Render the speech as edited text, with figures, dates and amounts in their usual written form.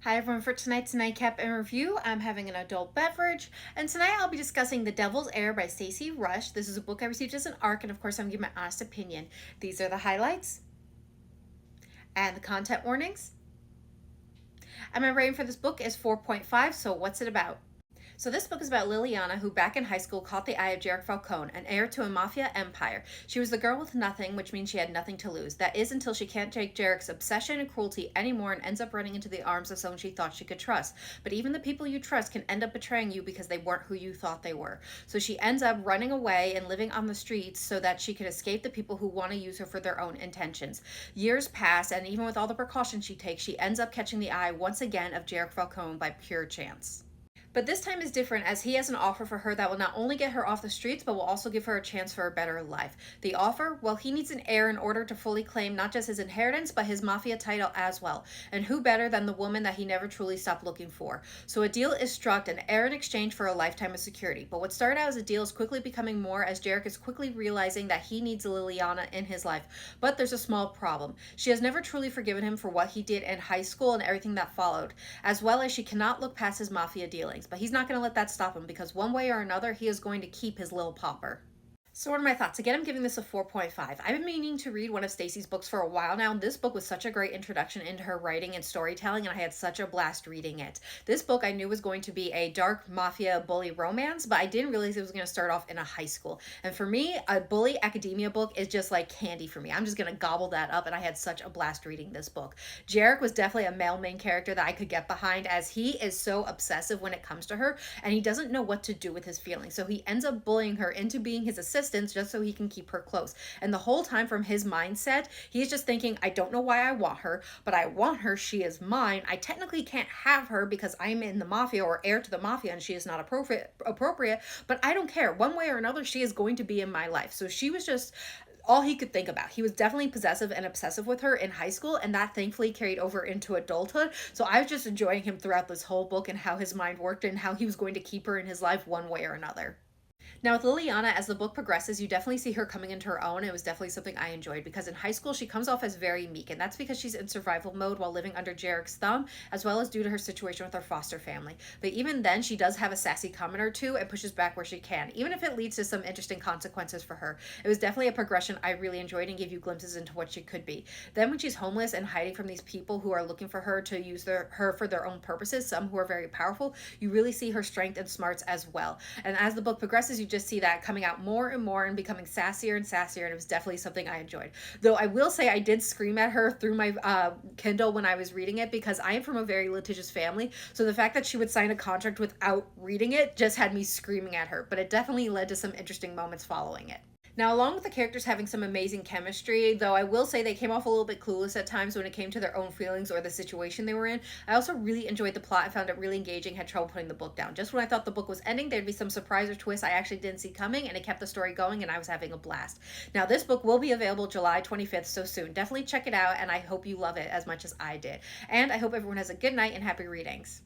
Hi everyone, for tonight's Nightcap and review, I'm having an adult beverage, and tonight I'll be discussing The Devil's Heir by Stacy. This is a book I received as an ARC, and of course I'm giving my honest opinion. These are the highlights and the content warnings. And my rating for this book is 4.5, so what's it about? So this book is about Liliana, who back in high school caught the eye of Jarek Falcone, an heir to a mafia empire. She was the girl with nothing, which means she had nothing to lose. That is until she can't take Jarek's obsession and cruelty anymore and ends up running into the arms of someone she thought she could trust. But even the people you trust can end up betraying you because they weren't who you thought they were. So she ends up running away and living on the streets so that she could escape the people who want to use her for their own intentions. Years pass, and even with all the precautions she takes, she ends up catching the eye once again of Jarek Falcone by pure chance. But this time is different as he has an offer for her that will not only get her off the streets, but will also give her a chance for a better life. The offer? Well, he needs an heir in order to fully claim not just his inheritance, but his mafia title as well. And who better than the woman that he never truly stopped looking for? So a deal is struck, an heir in exchange for a lifetime of security. But what started out as a deal is quickly becoming more as Jarek is quickly realizing that he needs Liliana in his life. But there's a small problem. She has never truly forgiven him for what he did in high school and everything that followed, as well as she cannot look past his mafia dealings. But he's not going to let that stop him because one way or another, he is going to keep his little popper. So what are my thoughts? Again, I'm giving this a 4.5. I've been meaning to read one of Stacy's books for a while now, and this book was such a great introduction into her writing and storytelling, and I had such a blast reading it. This book I knew was going to be a dark mafia bully romance, but I didn't realize it was going to start off in a high school. And for me, a bully academia book is just like candy for me. I'm just going to gobble that up, and I had such a blast reading this book. Jarek was definitely a male main character that I could get behind as he is so obsessive when it comes to her, and he doesn't know what to do with his feelings. So he ends up bullying her into being his assistant just so he can keep her close. And the whole time from his mindset, he's just thinking, I don't know why I want her, but I want her. She is mine. I technically can't have her because I'm in the mafia or heir to the mafia and she is not appropriate, but I don't care. One way or another, she is going to be in my life. So she was just all he could think about. He was definitely possessive and obsessive with her in high school, and that thankfully carried over into adulthood. So I was just enjoying him throughout this whole book and how his mind worked and how he was going to keep her in his life one way or another. Now, with Liliana, as the book progresses, you definitely see her coming into her own. It was definitely something I enjoyed because in high school, she comes off as very meek, and that's because she's in survival mode while living under Jarek's thumb, as well as due to her situation with her foster family. But even then, she does have a sassy comment or two and pushes back where she can, even if it leads to some interesting consequences for her. It was definitely a progression I really enjoyed and gave you glimpses into what she could be. Then when she's homeless and hiding from these people who are looking for her to use her for their own purposes, some who are very powerful, you really see her strength and smarts as well. And as the book progresses, you just see that coming out more and more and becoming sassier and sassier, and it was definitely something I enjoyed. Though I will say I did scream at her through my Kindle when I was reading it because I am from a very litigious family, so the fact that she would sign a contract without reading it just had me screaming at her, but it definitely led to some interesting moments following it. Now, along with the characters having some amazing chemistry, though I will say they came off a little bit clueless at times when it came to their own feelings or the situation they were in, I also really enjoyed the plot. I found it really engaging, had trouble putting the book down. Just when I thought the book was ending, there'd be some surprise or twist I actually didn't see coming, and it kept the story going, and I was having a blast. Now, this book will be available July 25th, so soon. Definitely check it out, and I hope you love it as much as I did. And I hope everyone has a good night and happy readings.